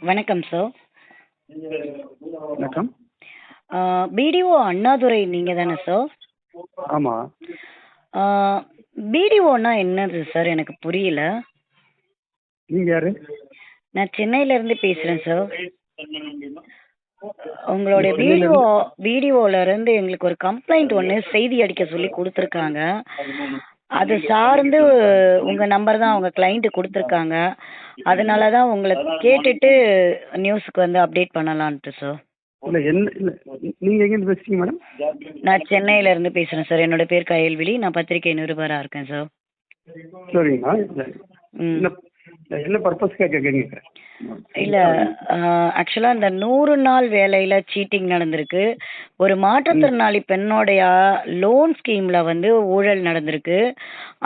வணக்கம் சார். வணக்கம். பிடிஓ அண்ணாதுரை நீங்கள் தானே சார்? ஆமாம். பிடிஓன்னா என்னது சார்? எனக்கு புரியல. நீங்கள் யார்? நான் சென்னையிலேருந்து பேசுகிறேன் சார். உங்களுடைய சென்னையில பிடிஓலேருந்து எங்களுக்கு ஒரு கம்ப்ளைண்ட் ஒன்று செய்தி அடிக்க சொல்லி கொடுத்துருக்காங்க. அது சார்ந்து உங்கள் நம்பர் தான் அவங்க கிளைண்ட்டு கொடுத்துருக்காங்க. அதனால தான் உங்களை கேட்டுட்டு நியூஸுக்கு வந்து அப்டேட் பண்ணலான்ட்டு சார். இல்லை இல்லை, நீங்கள் எங்கேருந்து பேசுறீங்க மேடம்? நான் சென்னையிலேருந்து பேசுகிறேன் சார். என்னோட பேர் கயல்விழி. நான் பத்திரிகை நிருபராக இருக்கேன் சார். சரிங்கம்மா. ம். என்ன என்ன பர்பஸ்க்காக கேட்குறீங்க? இல்லை, ஆக்சுவலாக இந்த 100 நாள் வேலையில் சீட்டிங் நடந்திருக்கு. ஒரு மாற்றுத்திறனாளி பெண்ணோடைய லோன் ஸ்கீமில் வந்து ஊழல் நடந்திருக்கு.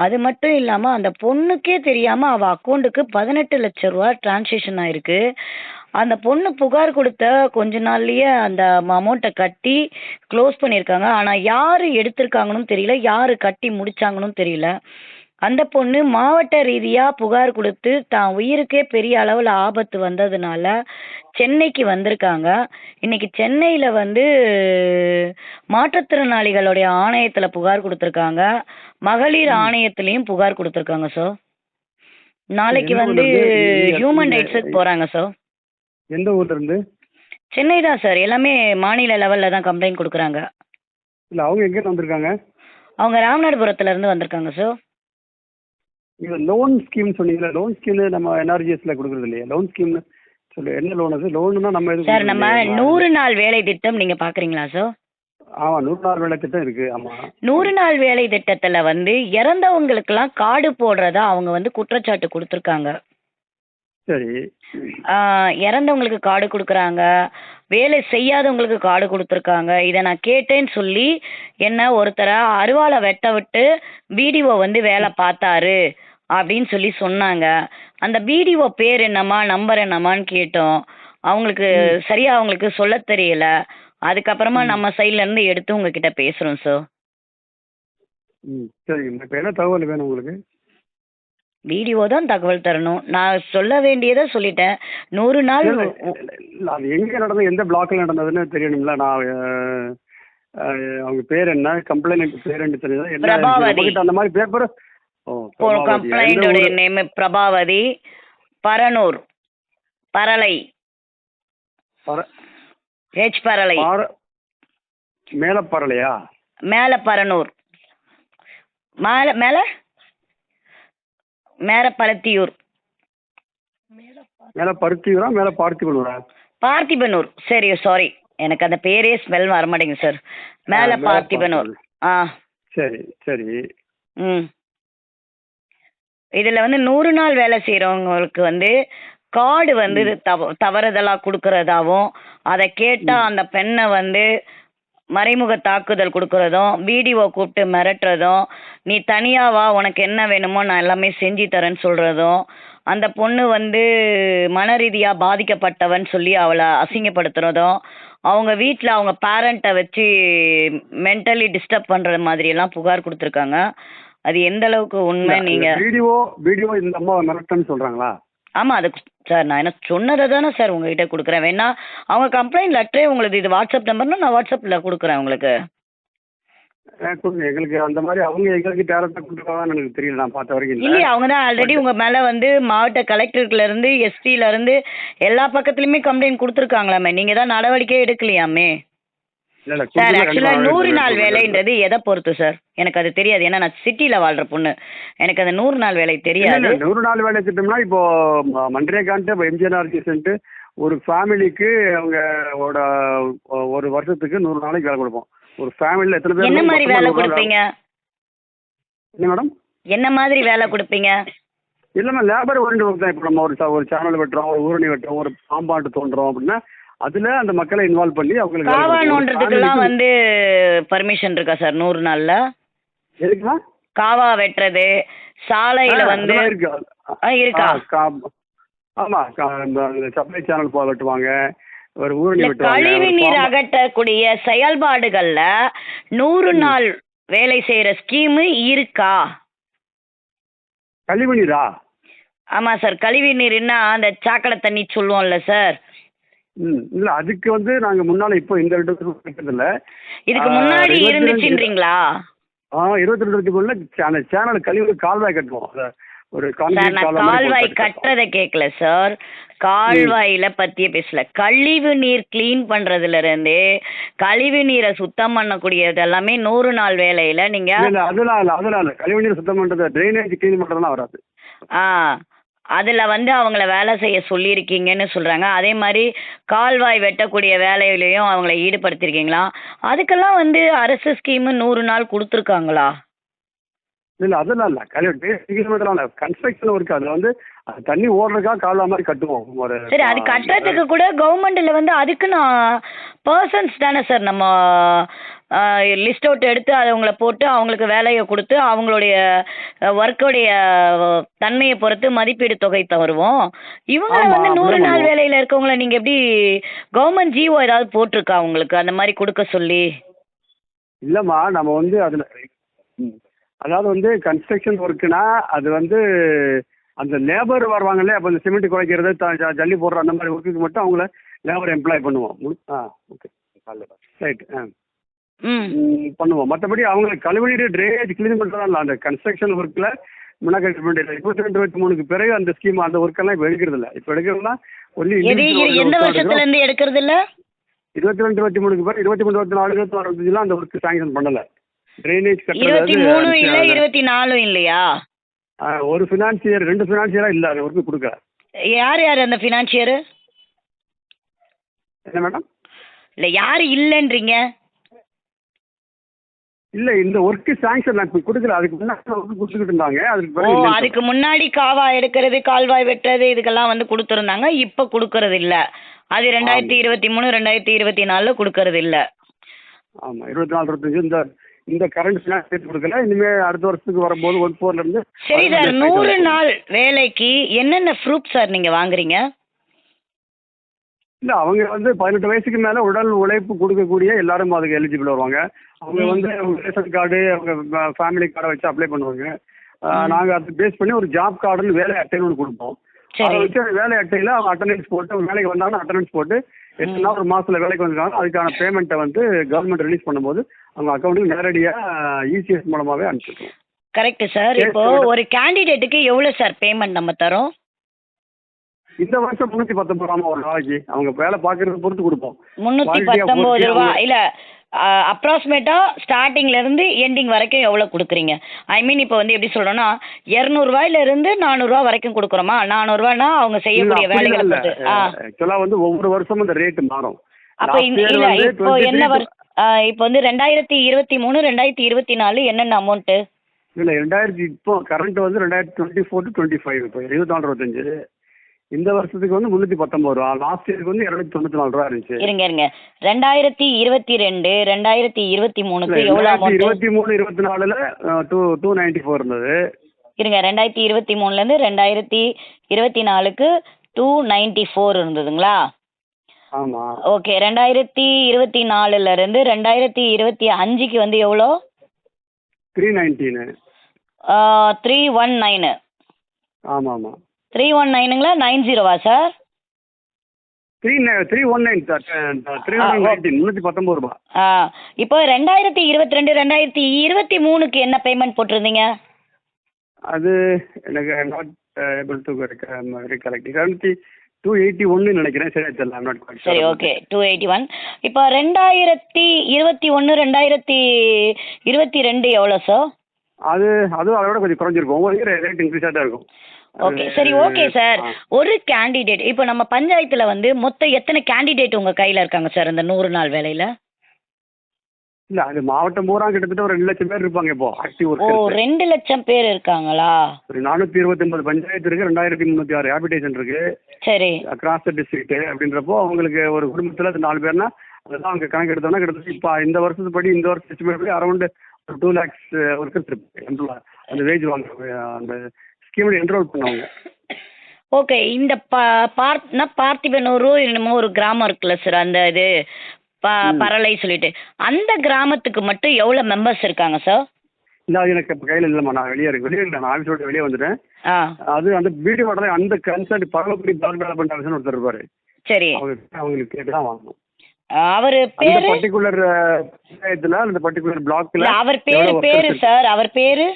அது மட்டும் இல்லாமல் அந்த பொண்ணுக்கே தெரியாமல் அவள் அக்கௌண்ட்டுக்கு 18 லட்ச ரூபா டிரான்சாக்ஷன் ஆயிருக்கு. அந்த பொண்ணு புகார் கொடுத்த கொஞ்ச நாள்லயே அந்த அமௌண்ட்டை கட்டி க்ளோஸ் பண்ணியிருக்காங்க. ஆனால் யார் எடுத்திருக்காங்கன்னு தெரியல, யார் கட்டி முடிச்சாங்கன்னு தெரியல. அந்த பொண்ணு மாவட்ட ரீதியாக புகார் கொடுத்து தான் உயிருக்கே பெரிய அளவில் ஆபத்து வந்ததுனால சென்னைக்கு வந்திருக்காங்க. இன்னைக்கு சென்னையில் வந்து மாற்றுத்திறனாளிகளுடைய ஆணையத்தில் புகார் கொடுத்துருக்காங்க. மகளிர் ஆணையத்திலையும் புகார் கொடுத்துருக்காங்க சார். நாளைக்கு எந்த வந்து ஊர்ல இருந்து ஹியூமன் நீங்க ரைட்ஸுக்கு போகிறாங்க சார். எந்த ஊர்ல இருந்து? சென்னை தான் சார். எல்லாமே மாநில லெவலில் தான் கம்ப்ளைண்ட் கொடுக்குறாங்க. இல்லை, அவங்க எங்கேருந்து வந்திருக்காங்க? அவங்க ராமநாதபுரத்துலேருந்து வந்திருக்காங்க சார். இது லோன் ஸ்கீம் சொன்னீங்களா? லோன் ஸ்கீம் நம்ம என்ஆர்ஜிஎஸ்ல கொடுக்குறது இல்லையா? லோன் ஸ்கீம்னு சொல்லு. என்ன லோன் அது? லோனுன்னா நம்ம எது சார், நம்ம கொடுக்குறது? 100 நாள் வேலை திட்டம் நீங்கள் பார்க்குறீங்களா சார்? ஆமாம், 100 நாள் வேலை திட்டம் இருக்குது. ஆமாம். 100 நாள் வேலை திட்டத்தில் வந்து இறந்தவங்களுக்கெல்லாம் கார்டு போடுறதா அவங்க வந்து குற்றச்சாட்டு கொடுத்துருக்காங்க. சரி. இறந்தவங்களுக்கு கார்டு கொடுக்குறாங்க, வேலை செய்யாதவங்களுக்கு கார்டு கொடுத்துருக்காங்க. இதை நான் கேட்டேன்னு சொல்லி என்ன ஒருத்தரை அருவாளை வெட்ட விட்டு பிடிஓ வந்து வேலை பார்த்தாரு அப்படின்னு சொல்லி சொன்னாங்க. அந்த பிடிஓ பேர் என்னம்மா, நம்பர் என்னம்மான்னு கேட்டோம். அவங்களுக்கு சரியா அவங்களுக்கு சொல்ல தெரியல. அதுக்கப்புறமா நம்ம சைட்ல இருந்து எடுத்து உங்ககிட்ட பேசுறோம் சார். சரிங்க. இப்போ என்ன தகவல் வேணும் உங்களுக்கு? பிடிஓ தான் தகவல் தரணும். நான் சொல்ல வேண்டியதை சொல்லிட்டேன். 100 நாள் இல்ல, அது எங்கே நடந்தது, எந்த பிளாக்ல நடந்ததுன்னு தெரியணும்ல. நான் அவங்க பேர் என்ன, கம்ப்ளைண்ட் பேர் என்ன தெரியுதா? என்ன பிரபாவதி. நம்மகிட்ட அந்த மாதிரி பேப்பர்? ஓ, பிரபாவதியா? எந்த கம்ப்ளைண்டோட ஊரு? நேம் பிரபாவதி. பரனூர், பரளை, பர- பரளை, பார- மேலப்பரலையா? மேல பரனூர், மேல மேல மேல பழத்தியூர், மேல பருத்தியூரா, மேல பார்த்திபனூரா? பார்த்திபனூர். சரி, சாரி, எனக்கு அந்த பேரே ஸ்மெல் வர மாட்டேங்குது சார். மேல மேல பார்த்திபனூர். ஆ. சரி சரி. ம். இதில் வந்து 100 நாள் வேலை செய்கிறவங்களுக்கு வந்து கார்டு வந்து தவறுதலாக கொடுக்கறதாவும், அதை கேட்டால் அந்த பெண்ணை வந்து மறைமுக தாக்குதல் கொடுக்கறதும், பிடிஓ கூப்பிட்டு மிரட்டுறதும், நீ தனியாக வா, உனக்கு என்ன வேணுமோ நான் எல்லாமே செஞ்சு தரேன்னு சொல்கிறதும், அந்த பொண்ணு வந்து மன ரீதியாக பாதிக்கப்பட்டவன் சொல்லி அவளை அசிங்கப்படுத்துறதும், அவங்க வீட்டில் அவங்க பேரண்ட்டை வச்சு மென்டலி டிஸ்டர்ப் பண்ணுற மாதிரியெல்லாம் புகார் கொடுத்துருக்காங்க. அது எந்த அளவுக்கு உண்மை நீங்கள்? வீடியோ இந்த அம்மா மிரட்டன்னு சொல்றாங்களா? ஆமாம், அதுக்கு சார் நான் என்ன சொன்னதை தானே சார் உங்ககிட்ட கொடுக்குறேன். வேணா அவங்க கம்ப்ளைண்ட் லெட்டரே உங்களுக்கு, இது வாட்ஸ்அப் நம்பர்னா நான் வாட்ஸ்அப்பில் கொடுக்குறேன் உங்களுக்கு. கொடுங்க எங்களுக்கு. அந்த மாதிரி அவங்க எங்களுக்கு டேரக்டாக கொடுத்துருக்காங்கன்னு எனக்கு தெரியல, நான் பார்த்த வரைக்கும் இல்லை. இல்லையா, அவங்க தான் ஆல்ரெடி உங்கள் மேலே வந்து மாவட்ட கலெக்டர்லேருந்து எஸ்பியிலேருந்து எல்லா பக்கத்துலையுமே கம்ப்ளைண்ட் கொடுத்துருக்காங்களாமே. நீங்கள் தான் நடவடிக்கையே எடுக்கலையாமே இல்லை சார். ஆக்சுவலாக 100 நாள் வேலைன்றது எதை பொறுத்து சார்? எனக்கு அது தெரியாது. ஏன்னா நான் சிட்டியில் வாழ்கிற பொண்ணு, எனக்கு அந்த 100 நாள் வேலை தெரியாது. 100 நாள் வேலை திட்டம்னா இப்போ மன்ரேகான்ட்டு எம்ஜிஎன்ஆர்ஜிஎஸ்ன்ட்டு ஒரு ஃபேமிலிக்கு அவங்களோட ஒரு வருஷத்துக்கு 100 நாளைக்கு வேலை கொடுப்போம். ஒரு ஃபேமிலியில் எத்தனை பேர்? என்ன மாதிரி வேலை கொடுப்பீங்க? என்ன மேடம்? என்ன மாதிரி வேலை கொடுப்பீங்க? இல்லைம்மா, லேபர் ஓரியன்ட் ஒர்க் தான். இப்போ நம்ம ஒரு சேனல் வெட்டுறோம், ஒரு ஊரணி வெட்டுறோம், ஒரு பாம்பாண்டு தோண்டுறோம் அப்படின்னா அதில் அந்த மக்களை இன்வால்வ் பண்ணி அவங்களுக்கு காவா நோண்டுறதுக்கெல்லாம் வந்து பர்மிஷன் இருக்கா சார் 100 நாளில்? எதுக்குமா? காவா வெட்டுறது, சாலையில் வந்து இருக்கா? ஆமாம், இந்த சப்ளை சேனல் போக வெட்டுவாங்க, ஒரு ஊரணி வெட்டுவாங்க. கழிவு நீர் அகற்றக்கூடிய செயல்பாடுகளில் 100 நாள் வேலை செய்கிற ஸ்கீமு இருக்கா? கழிவு நீரா? ஆமாம் சார். கழிவு நீர்னா அந்த சாக்கடை தண்ணி சொல்லுவோம்ல சார். இல்லை அதுக்கு வந்து நாங்கள் முன்னால் இப்போ இந்த 2 வருஷம் வைக்கிறதில்ல. இதுக்கு முன்னாடி 22 இருந்துச்சுன்றீங்களா? 22 அந்த சேனல் கழிவு கால்வாய் கட்டுவோம். ஒரு சார் கான்கிரீட் நான் கால்வாய் மாதிரி கால்வாய் போட்டு கட்டுவோம். கட்டுறதை கேட்கல சார். கால்வாயில பத்தியே பேசல. கழிவு நீர் க்ளீன் பண்றதுல இருந்தே கழிவு நீரை சுத்தம் பண்ணக்கூடியது எல்லாமே 100 நாள் வேலையில நீங்க இல்லை அதெல்லாம் இல்லை கழிவு நீர் சுத்தம் பண்ணுறது ட்ரைனேஜ் க்ளீன் பண்ணுறதுலாம் வராது. ஆ அதுல வந்து அவங்கள வேலை செய்ய சொல்லியிருக்கீங்கன்னு சொல்றாங்க. அதே மாதிரி கால்வாய் வெட்டக்கூடிய வேலையிலையும் அவங்கள ஈடுபடுத்திருக்கீங்களா? அதுக்கெல்லாம் வந்து அரசு ஸ்கீம் 100 நாள் கொடுத்துருக்காங்களா? இல்லை அதெல்லாம் இல்லை கழிவு இல்லை கன்ஸ்ட்ரக்ஷன் ஒர்க். அதில் வந்து அது தண்ணி ஓடுறதுக்காக கால்வாய் மாதிரி கட்டுவோம். ஒரு சரி, அது கட்டுறதுக்கு கூட கவர்மெண்ட்ல வந்து அதுக்கு நான் பர்சன்ஸ் தானே சார் நம்ம லிஸ்ட் அவுட் எடுத்து அதை அவங்கள போட்டு அவங்களுக்கு வேலையை கொடுத்து அவங்களுடைய ஒர்க்குடைய தன்மையை பொறுத்து மதிப்பீடு தொகை தருவோம். இவங்கள ஆமா, வந்து 100 அப்படிதான் நாள் பண்ணுவோம். வேலையில இருக்கவங்கள நீங்க எப்படி கவர்மெண்ட் ஜிஓ ஏதாவது போட்டிருக்கா உங்களுக்கு அந்த மாதிரி கொடுக்க சொல்லி? இல்லைம்மா நம்ம வந்து அதில் அதாவது வந்து கன்ஸ்ட்ரக்ஷன் ஒர்க்குனா அது வந்து அந்த லேபர் வருவாங்கல்ல, அப்போ இந்த சிமெண்ட் குறைக்கிறது ஜல்லி போடுற அந்த மாதிரி ஒர்க்குக்கு மட்டும் அவங்கள லேபர் எம்ப்ளாய் பண்ணுவோம். ஓகே ரைட் பண்ணுவோம். மற்றபடி அவங்களுக்கு கழிவுநீர் ட்ரைனேஜ் க்ளீன் பண்ணுறதா இல்லை. அந்த கன்ஸ்ட்ரக்ஷன் ஒர்க்கில் முன்னாடி 22-23க்கு பிறகு அந்த ஸ்கீம் அந்த ஒர்க்கெல்லாம் இப்போ எடுக்கிறது இல்லை. இப்போ எடுக்கிறதுனா ஒன்லி எந்த வருஷத்துல இருந்து எடுக்கிறது இல்ல? 22-23க்கு பிறகு 23-24 24-25 அந்த ஒர்க் சாங்ஷன் பண்ணலை. ட்ரைனேஜ் 23 இல்ல கட்டுறது 24 இல்லையா? ஒரு ஃபினான்சியர் 2 ஃபினான்சியராக இல்லை அந்த ஒர்க்கு கொடுக்கல. யார் யார் அந்த ஃபினான்சியர்? என்ன மேடம்? இல்ல யார் இல்லன்றீங்க? இல்லை இந்த ஒர்க்கு சாங்ஷன் நான் கொடுக்கல. அதுக்கு முன்னாடி ஒர்க்கு கொடுத்துக்கிட்டு இருந்தாங்க. அதுக்கு ஓ, பிறகு இல்லைன்னு அதுக்கு முன்னாடி காவா எடுக்கிறது கால்வாய் வெட்டுறது இதுக்கெல்லாம் வந்து கொடுத்துருந்தாங்க. இப்போ கொடுக்கறது இல்ல. அது 2023 2024 கொடுக்கறது இல்ல. ஆமாம் 24-25 இந்த கரண்ட் ஃபினான்ஸ் சேர்த்து கொடுக்கல. இனிமேல் அடுத்த வருஷத்துக்கு வரும்போது 14 சரி சார், 100 நாள் வேலைக்கு என்னென்ன ப்ரூஃப் சார் நீங்க வாங்குறீங்க? இல்லை அவங்க வந்து 18 வயசுக்கு மேலே உடல் உழைப்பு கொடுக்கக்கூடிய எல்லாரும் அதுக்கு எலிஜிபிள் வருவாங்க. அவங்க வந்து ரேஷன் கார்டு அவங்க ஃபேமிலி கார்டை வச்சு அப்ளை பண்ணுவாங்க. நாங்கள் அதை பேஸ் பண்ணி ஒரு ஜாப் கார்டுன்னு வேலை அட்டைன்னு ஒன்று கொடுப்போம். அதை வச்சு அந்த வேலை அட்டையில் அவங்க அட்டண்டன்ஸ் போட்டு அவங்க வேலைக்கு வந்தாங்கன்னா அட்டண்டன்ஸ் போட்டு எத்தனை நாள் ஒரு மாதத்தில் வேலைக்கு வந்திருக்காங்க அதுக்கான பேமெண்ட்டை வந்து கவர்மெண்ட் ரிலீஸ் பண்ணும்போது அவங்க அக்கௌண்ட்டுக்கு நேரடியாக இசிஎஸ் மூலமாகவே அனுப்பிச்சிடுவோம். Correct sir. இப்போ ஒரு கேண்டிடேட்டுக்கு எவ்வளோ சார் பேமெண்ட் நம்ம தரோம்? இந்த வருஷம் 319 ஒரு நாளைக்கு அவங்க வேலை பார்க்கறத பொறுத்து கொடுப்போம். 319 ரூபா இல்ல அப்ராக்சிமேட்டா ஸ்டார்டிங்ல இருந்து எண்டிங் வரைக்கும் எவ்வளவு கொடுக்குறீங்க? ஐ மீன் இப்போ வந்து எப்படி சொல்றோம்னா 200 ரூபாயில இருந்து 400 ரூபா வரைக்கும் கொடுக்குறோமா? 400 ரூபானா அவங்க செய்யக்கூடிய வேலைகளை பொறுத்து. ஆக்சுவலா வந்து ஒவ்வொரு வருஷமும் இந்த ரேட் மாறும். அப்ப இல்ல இப்போ என்ன இப்போ வந்து 2023 2024 என்னென்ன அமௌண்ட்? இல்ல 2000 இப்போ கரண்ட் வந்து 2024 to 25 இப்போ 24-25. இந்த வருஷத்துக்கு வந்து 319 ரூபா. லாஸ்ட் இயருக்கு வந்து 294 ரூபா இருந்துச்சு. இருங்க 2022 2023க்கு எவ்வளவு அமௌண்ட்? 23 24ல 294 இருந்தது. இருங்க 2023ல இருந்து 2024க்கு 294 இருந்ததுங்களா? ஆமா. ஓகே. 2024ல இருந்து 2025க்கு வந்து எவ்வளோ? 319. 319. ஆமா ஆமா. 319ங்களா 90வா சார்? 319 சார். 319 ரூபா. இப்போ 2022 2023க்கு என்ன பேமெண்ட் போட்டிருந்தீங்க? அது எனக்கு நாட் ஏபிள் டு ரெக்கலெக்ட். 281 நினைக்கிறேன். சரி தெரியல. Not quite. சரி ஓகே 281. இப்போ 2021 2022 எவ்வளோ சார்? அது அதோட கொஞ்சம் குறைஞ்சிருக்கும். ஒவ்வொரு இயர் ரேட் இன்க்ரீஸ் ஆகிட்டே இருக்கும். ஓகே சரி ஓகே சார். ஒரு கேண்டிடேட் இப்போ நம்ம பஞ்சாயத்தில் வந்து மொத்தம் எத்தனை கேண்டிடேட் உங்கள் கையில் இருக்காங்க சார் இந்த 100 நாள் வேலையில்? இல்லை அது மாவட்டம் பூரா கிட்டத்தட்ட ஒரு 2 லட்சம் பேர் இருப்பாங்க இப்போ ஆக்டிவ் ஒர்க். 2 லட்சம் பேர் இருக்காங்களா? ஒரு 429 பஞ்சாயத்து இருக்கு. 2306 ஹேபிடேஷன் இருக்கு. சரி அக்ராஸ் த டிஸ்ட்ரிக்ட் அப்படின்றப்போ அவங்களுக்கு ஒரு குடும்பத்தில் 4 பேர்னா அதெல்லாம் அவங்க கணக்கு எடுத்தோம்னா கிட்டத்தட்ட இப்போ இந்த வருஷத்துப்படி இந்த வருஷம் எஸ்டிமேட் படி அரௌண்ட் 2 lakhs ஒர்க்கர்ஸ் இருக்கு. அந்த வேஜ் வாங்க அந்த ஸ்கீமில் என்ரோல் பண்ணவங்க. ஓகே. இந்த பார்த்திபனூர் என்னமோ ஒரு கிராமம் இருக்குல்ல சார், அந்த இது பரலை சொல்லிட்டு அந்த கிராமத்துக்கு மட்டும் எவ்வளோ மெம்பர்ஸ் இருக்காங்க சார்? இல்லை அது எனக்கு இப்போ கையில் இல்லைம்மா, நான் வெளியே இல்லை, நான் ஆஃபீஸ் விட்டு வெளியே வந்துட்டேன். ஆ அது அந்த வீடியோ உடனே அந்த கன்சல்ட் பரவக்குடி பிளாக் டெவலப்மெண்ட் ஆஃபீஸ்னு ஒருத்தர் இருப்பாரு, சரி. அவங்களுக்கு கேட்டு தான் வாங்கணும். அவரு அந்த பேரு பர்டிகுலர் பஞ்சாயத்தில் அந்த பர்டிகுலர் பிளாக்ல இல்ல, அவர் பேரு சார், அவர் பேரு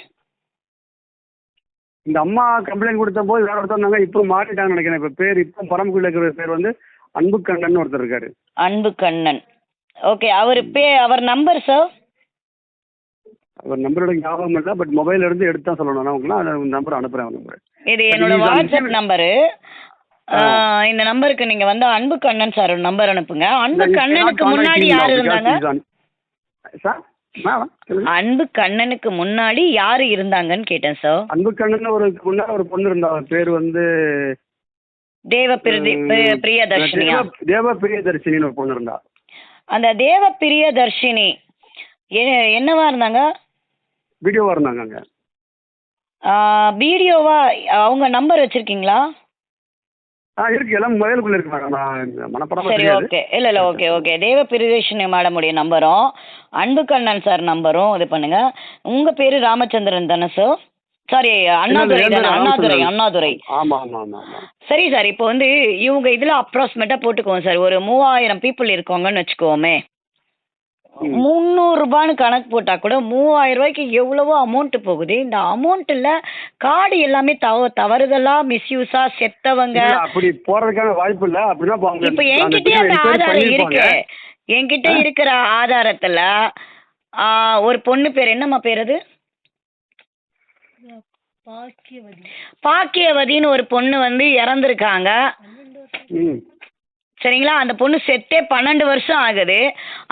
இந்த அம்மா கம்ப்ளைண்ட் கொடுத்த போது வேற ஒருத்தர் இருந்தாங்க, இப்போ மாறிட்டாங்கன்னு நினைக்கிறேன். இப்போ பேர் இப்போ பரமக்குடியில் இருக்கிற பேர் வந்து அன்புக்கண்ணன் ஒருத்தர் இருக்காரு. அன்புக்கண்ணன். ஓகே, அவர் நம்பர் சார்? அவர் நம்பரோட ஞாபகம் இல்லை, பட் மொபைல்ல இருந்து எடுத்து தான் சொல்லணும். நான் உங்களுக்கு நம்பர் அனுப்புறேன். அவர் நம்பர் இது என்னோட வாட்ஸ்அப் நம்பரு. இந்த நம்பருக்கு நீங்க வந்து அன்புக்கண்ணன் சார் நம்பர் அனுப்புங்க. அன்புக்கண்ணனுக்கு முன்னாடி யார் இருந்தாங்க சார்? அன்புக்கண்ணனுக்கு முன்னாடி யாரு இருந்தாங்கன்னு கேட்டேன் சார். அன்புக்கண்ணன் ஒரு முன்னாடி ஒரு பொண்ணு இருந்தா, அவர் பேர் வந்து பிரியதர்ஷினியா? தேவ பிரியதர்ஷினின்னு ஒரு பொண்ணு இருந்தா. அந்த தேவ பிரியதர்ஷினி என்னவா இருந்தாங்க? வீடியோவா இருந்தாங்க அங்க. வீடியோவா? அவங்க நம்பர் வச்சிருக்கீங்களா? இருக்கு, எல்லாம் மொபைலுக்குள்ள இருக்கு மேடம். நான் மனப்படமா சரி, ஓகே. இல்ல ஓகே. தேவ பிரியதர்ஷினி மேடமுடைய நம்பரும் அன்புக்கண்ணன் சார் நம்பரும் இது பண்ணுங்க. உங்க பேரு ராமச்சந்திரன் தானே சார்? சாரி, அண்ணாதுரை தானே? அண்ணாதுரை. ஆமா ஆமா ஆமா. சரி சார், இப்போ வந்து இவங்க இதுல அப்ராக்சிமேட்டா போட்டுக்குவோம் சார், ஒரு 3000 பீப்புள் இருக்காங்கன்னு வச்சுக்கோமே. 300 ரூபான்னு கணக்கு போட்டா கூட 3000 ரூபாய்க்கு எவ்வளவோ அமௌண்ட் போகுது. இந்த அமௌண்ட்ல கார்டு எல்லாமே தவறுதலா மிஸ்யூஸா செத்தவங்க அப்படி போறதுக்கான வாய்ப்பு இல்ல. அப்படின்னா இப்ப என்கிட்ட அந்த ஆதாரம் இருக்கு. என்கிட்ட இருக்கிற ஆதாரத்துல ஒரு பொண்ணு பேர், என்னம்மா பேர் அது? பாக்கியவதின்னு ஒரு பொண்ணு வந்து இறந்துருக்காங்க. சரிங்களா? அந்த பொண்ணு செத்தே 12 வருஷம் ஆகுது.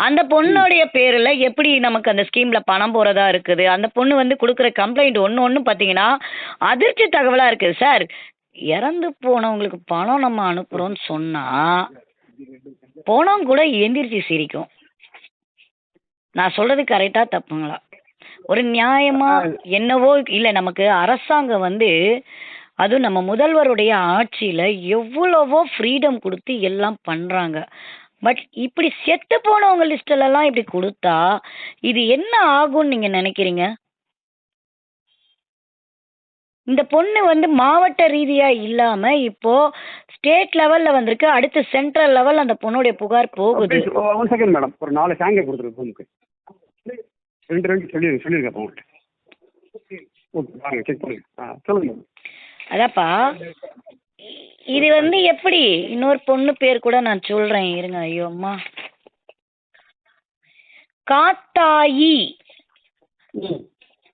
அந்த பொண்ணுடைய பேரில் எப்படி நமக்கு அந்த ஸ்கீமில் பணம் போகிறதா இருக்குது? அந்த பொண்ணு வந்து கொடுக்குற கம்ப்ளைண்ட் ஒன்று பார்த்தீங்கன்னா அதிர்ச்சி தகவலாக இருக்குது சார். இறந்து போனவங்களுக்கு பணம் நம்ம அனுப்புகிறோன்னு சொன்னால் பணம் கூட எந்திரிச்சு சிரிக்கும். நான் சொல்கிறது கரெக்டாக தப்புங்களா? ஒரு நியாயமாக என்னவோ இல்லை, நமக்கு அரசாங்கம் வந்து அதுவும் நம்ம முதல்வருடைய ஆட்சியில் எவ்வளவோ ஃப்ரீடம் கொடுத்து எல்லாம் பண்ணுறாங்க. பட் இப்படி செத்து போனவங்க லிஸ்டிலலாம் இப்படி கொடுத்தா இது என்ன ஆகும்னு நீங்கள் நினைக்கிறீங்க? இந்த பொண்ணு வந்து மாவட்ட ரீதியாக இல்லாமல் இப்போது ஸ்டேட் லெவலில் வந்திருக்கு. அடுத்து சென்ட்ரல் லெவல் அந்த பொண்ணுடைய புகார் போகுது. ஒன் செகண்ட் மேடம், ஒரு 4 ஹேங்கை கொடுத்துருக்கு பொண்ணுக்கு. 2 சொல்லியிருக்கேன் உங்கள்கிட்ட. ஓகே, பாருங்க, செக் பண்ணுங்க. சொல்லுங்க. அதாப்பா, இது வந்து எப்படி? இன்னொரு பொண்ணு பேர் கூட நான் சொல்றேன், இருங்க. ஐயோ அம்மா,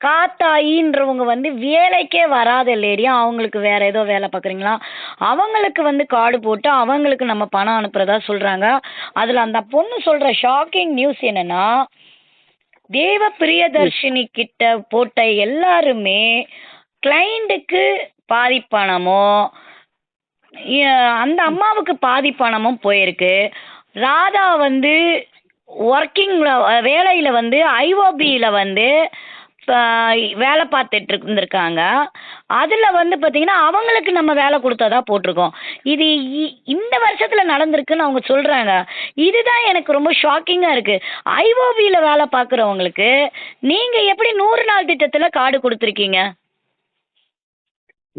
காத்தாயின்றவங்க வந்து வேலைக்கே வராத லேடியா, அவங்களுக்கு வேற ஏதோ வேலை பார்க்குறீங்களா? அவங்களுக்கு வந்து கார்டு போட்டு அவங்களுக்கு நம்ம பணம் அனுப்புறதா சொல்றாங்க. அதுல அந்த பொண்ணு சொல்ற ஷாக்கிங் நியூஸ் என்னன்னா, தேவ பிரியதர்ஷினி கிட்ட போட்ட எல்லாருமே கிளைண்ட்டுக்கு பாதி பணமோ அந்த அம்மாவுக்கு பாதி பணமும் போயிருக்கு. ராதா வந்து ஒர்க்கிங்ல வேலையில வந்து ஐஓபியில் வந்து வேலை பார்த்துட்டு இருந்திருக்காங்க. அதில் வந்து பார்த்தீங்கன்னா அவங்களுக்கு நம்ம வேலை கொடுத்ததா போட்டிருக்கோம். இது இந்த வருஷத்தில் நடந்திருக்குன்னு அவங்க சொல்கிறாங்க. இதுதான் எனக்கு ரொம்ப ஷாக்கிங்காக இருக்குது. ஐஓபியில் வேலை பார்க்குறவங்களுக்கு நீங்கள் எப்படி 100 நாள் திட்டத்தில் கார்டு கொடுத்துருக்கீங்க?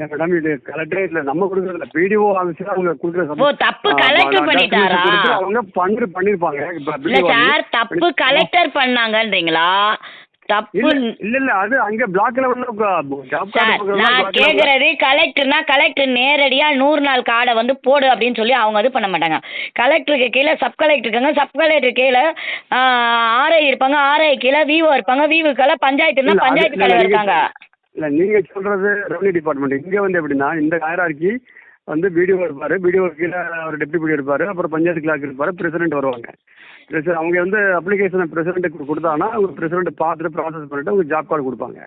மேடம், இது கலெக்டரேட்ல நம்ம கொடுக்கறதுல பிடிஓ ஆபீஸ்ல அவங்க கொடுக்கற. ஓ, தப்பு கலெக்டர் பண்ணிட்டாரா? அவங்க பண்ணிருப்பாங்க. இல்ல சார், தப்பு கலெக்டர் பண்ணாங்கன்றீங்களா? தப்பு இல்ல, அது அங்க பிளாக் லெவல்ல ஜாப் கார்டு. நான் கேக்குறது கலெக்டர்னா கலெக்டர் நேரடியா 100 நாள் கார்டை வந்து போடு அப்படின்னு சொல்லி அவங்க அது பண்ண மாட்டாங்க. கலெக்டருக்கு கீழே சப் கலெக்டர் இருக்காங்க, சப் கலெக்டர் கீழே ஆர்ஐ இருப்பாங்க, ஆர்ஐ கீழே விவோ இருப்பாங்க, விவோ கீழே பஞ்சாயத்துனா பஞ்சாயத்து தலைவர் இருக்காங்க. இல்லை, நீங்கள் சொல்கிறது ரெவன்யூ டிபார்ட்மெண்ட். இங்கே வந்து எப்படின்னா இந்த ஹைரார்கி வந்து பிடிஓ இருப்பார், பிடிஓ கீழே ஒரு டெப்டி பிடிஓ இருப்பார், அப்புறம் பஞ்சாயத்து கிளாக் இருப்பார், பிரசிடென்ட் வருவாங்க. அவங்க வந்து அப்ளிகேஷனை பிரசிடென்ட்டுக்கு கொடுத்தாங்கன்னா அவங்க பிரசிடென்ட் பார்த்துட்டு ப்ராசஸ் பண்ணிட்டு அவங்க ஜாப் கார்டு கொடுப்பாங்க.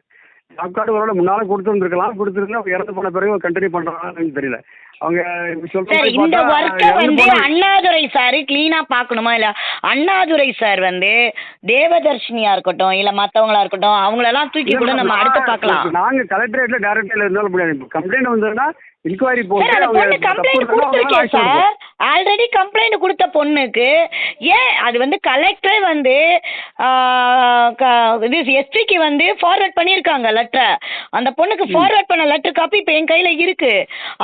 ஜாப் கார்டு ஒரு முன்னாள் கொடுத்துருந்துருக்கலாம், கொடுத்துருந்தா அவங்க இறந்து போன பிறகு கண்டினியூ பண்ணுறாங்கன்னு தெரியல. அவங்க இந்த ஒர்க்கை வந்து அண்ணாதுரை சார் கிளீனா பார்க்கணுமா? இல்ல அண்ணாதுரை சார் வந்து தேவதர்ஷினியா இருக்கட்டும் இல்ல மத்தவங்களா இருக்கட்டும் அவங்களெல்லாம் தூக்கி கூட நம்ம அடுத்து பார்க்கலாம். நாங்க கலெக்டரேட்ல டைரக்டா இருந்தாலும் முடியாது. கம்ப்ளைண்ட் வந்ததுன்னா இன்கொயரி சார் போட்டு அந்த அவங்க பொண்ணு தப்பு கம்ப்ளைண்ட் இருந்தாலும் அவங்க மேல கொடுத்துருக்கேன் ஆக்ஷன் சார். எடுப்போம். ஆல்ரெடி கம்ப்ளைண்ட் கொடுத்த பொண்ணுக்கு ஏன் அது வந்து கலெக்டரே வந்து இது எஸ்பிக்கு வந்து ஃபார்வர்ட் பண்ணியிருக்காங்க லெட்டர். அந்த பொண்ணுக்கு ஃபார்வர்ட் பண்ண லெட்டர் காப்பி இப்போ என் கையில் இருக்கு.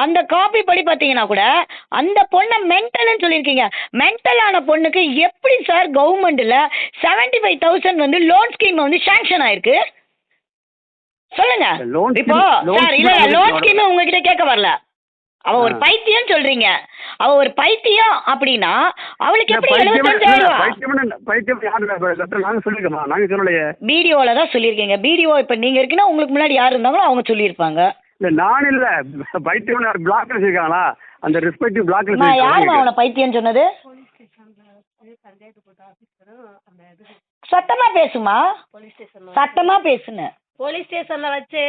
அந்த காப்பி படி பார்த்தீங்கன்னா கூட அந்த பொண்ணை மென்டல்னு சொல்லியிருக்கீங்க. மென்டல் ஆன பொண்ணுக்கு எப்படி சார் கவர்மெண்ட்டில் 75,000 வந்து லோன் ஸ்கீம் வந்து சாங்ஷன் ஆயிருக்கு சொல்லுங்க. இப்போ சார் இல்ல லோன் ஸ்கீம் உங்ககிட்ட கேட்க வரல. அவ ஒரு பைத்தியம் சொல்றீங்க. அவ ஒரு பைத்தியம் அப்படின்னா அவளுக்கு எப்படி 75,000? பைத்தியம் நாங்க சொல்லிருக்கோமா? நாங்க சொல்லலையே. பிடிஓல தான் சொல்லியிருக்கீங்க. பிடிஓ இப்ப நீங்க இருக்குன்னா உங்களுக்கு முன்னாடி யார் இருந்தாங்களோ அவங்க சொல்லியிருப்பாங்க. இல்ல நான் இல்ல, பைத்தியம் பிளாக்ல வச்சிருக்காங்களா? அந்த ரெஸ்பெக்டிவ் பிளாக்ல நான் யாருமா அவனை பைத்தியம் சொன்னது? சத்தமா பேசுமா, சத்தமா பேசுன. போலீஸ் ஸ்டேஷன்ல வச்சு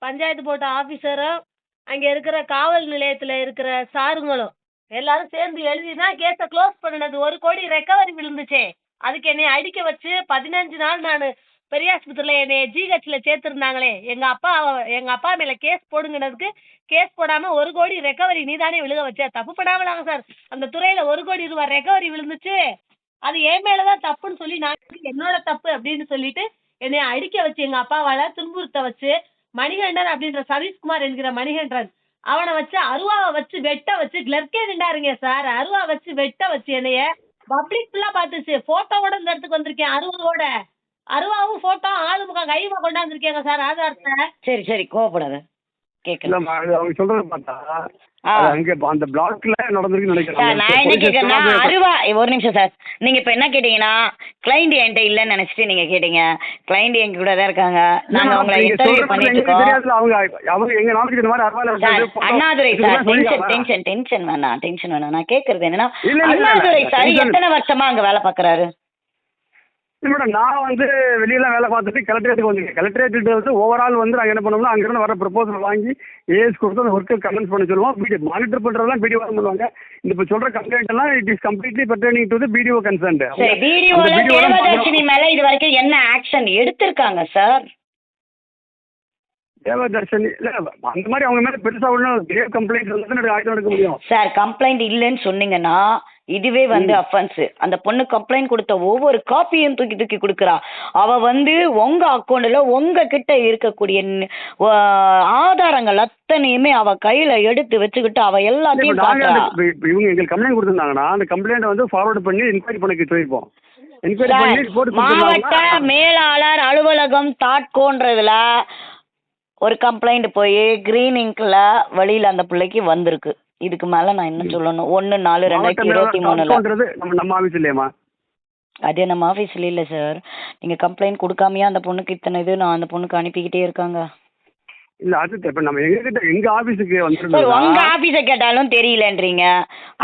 பஞ்சாயத்து போர்டு ஆபீசரும் அங்க இருக்கிற காவல் நிலையத்துல இருக்கிற சாருங்களும் எல்லாரும் சேர்ந்து எழுதி தான் கேஸை க்ளோஸ் பண்ணினது. 1 கோடி ரெக்கவரி விழுந்துச்சே. அதுக்கு என்னை அடிக்க வச்சு 15 நாள் நான் பெரியாஸ்பத்திரியில என்னை ஜிஹெச்ல சேர்த்துருந்தாங்களே. எங்க அப்பா மேல கேஸ் போடுங்கிறதுக்கு கேஸ் போடாம 1 கோடி ரெக்கவரி நீதானே விழுக வச்ச. தப்பு பண்ணாமலாங்க சார். அந்த துறையில 1 கோடி ரூபாய் ரெக்கவரி விழுந்துச்சு. அது என் மேலதான் தப்புன்னு சொல்லி நான் என்னோட தப்பு அப்படின்னு சொல்லிட்டு என்னை அடிக்க வச்சு எங்க அப்பாவால துன்புறுத்த வச்சு மணிகண்டன் அப்படின்ற சதீஷ்குமார் என்கிற மணிகண்டன் அவனை வச்சு அருவாவை வச்சு வெட்ட வச்சு கிளர்க்கே நின்றாருங்க சார். அருவா வச்சு வெட்ட வச்சு என்னைய பப்ளிக் ஃபுல்லா பாத்துச்சு. போட்டோவோட இந்த இடத்துக்கு வந்திருக்கேன். அருவாவும் போட்டோ ஆளு முகம் கைமா கொண்டாந்துருக்கேங்க சார் ஆதாரத்தை. சரி சரி கோவப்படாத கேட்கலாம். அவங்க சொல்றது பார்த்தா அங்க அந்த பிளாக்ல நடந்திருக்குன்னு நினைக்கிறேன். நான் என்ன கேட்கறேன்னா அருவா ஒரு நிமிஷம் சார். நீங்க இப்ப என்ன கேட்டீங்கன்னா கிளைண்ட் என்கிட்ட இல்லன்னு நினைச்சிட்டு நீங்க கேட்டீங்க. கிளைண்ட் எங்க கூட தான் இருக்காங்க. நாங்க உங்களை இன்டர்வியூ பண்ணிட்டு இருக்கோம். அண்ணாதுரை சார் டென்ஷன் வேணாம். நான் கேட்கறது என்னன்னா அண்ணாதுரை சார் எத்தனை வருஷமா அங்க வேலை பாக்குறாரு? மேடம் நான் வந்து வெளியெல்லாம் வேலை பார்த்துட்டு கலெக்டரேட்டுக்கு வந்துருக்கேன். கலெக்டரேட்டு வந்து ஓவரால் வந்து நாங்கள் என்ன பண்ணோம்னா அங்கேருந்து வர ப்ரொபோசல் வாங்கி ஏஎஸ் கொடுத்து அந்த ஒர்க்கை கமெண்ட்ஸ் பண்ண சொல்லுவோம். பிடிஓ மானிட்டர் பண்ணுறதெல்லாம் பிடிஓ பண்ணுவாங்க. இப்போ சொல்கிற கம்ப்ளைண்ட் எல்லாம் it is completely pertaining to the BDO concerned. Devadharshini மேல இது வரைக்கும் என்ன ஆக்ஷன் எடுத்திருக்காங்க சார்? தேவதர்ஷினி இல்லை அந்த மாதிரி அவங்க மேலே பெருசாக ஒன்றும் கிரேவ் கம்ப்ளைண்ட் வந்து ஆக்ஷன் எடுக்க முடியும் சார். கம்ப்ளைண்ட் இல்லைன்னு சொன்னீங்கன்னா இதுவே வந்து அஃபென்ஸ். அந்த பொண்ணு கம்ப்ளைண்ட் கொடுத்த ஒவ்வொரு காப்பியும் தூக்கி கொடுக்குறா. அவ வந்து உங்க அக்கௌண்ட்ல உங்க கிட்ட இருக்கக்கூடிய ஆதாரங்கள் அத்தனையுமே அவ கையில எடுத்து வச்சுக்கிட்டு அவ எல்லாத்தையும் பாக்குறா. இவங்க எங்களுக்கு கம்ப்ளைண்ட் கொடுத்திருந்தாங்கன்னா அந்த கம்ப்ளைண்ட் வந்து ஃபார்வர்ட் பண்ணி என்கொயரி பண்ண சொல்லிருப்போம். மாவட்ட மேலாளர் அலுவலகம் தாட்கோன்றதுல ஒரு கம்ப்ளைண்ட் போய் கிரீன் இங்க்ல வழியில அந்த பிள்ளைக்கு வந்திருக்கு. இதுக்கு மேல நான் என்ன சொல்லணும்? 1/4/2023 நம்ம ஆபீஸ் இல்லையம்மா? அதே நம்ம ஆபீஸ்ல இல்ல சார். நீங்க கம்ப்ளைண்ட் கொடுக்காமையா அந்த பொண்ணுக்கு இத்தனை இது நான் அந்த பொண்ணுக்கு அனுப்பிக்கிட்டே இருக்காங்க. இல்ல அது இப்ப நம்ம எங்க ஆபீஸுக்கு வந்து உங்க ஆபீஸ கேட்டாலும் தெரியலன்றீங்க,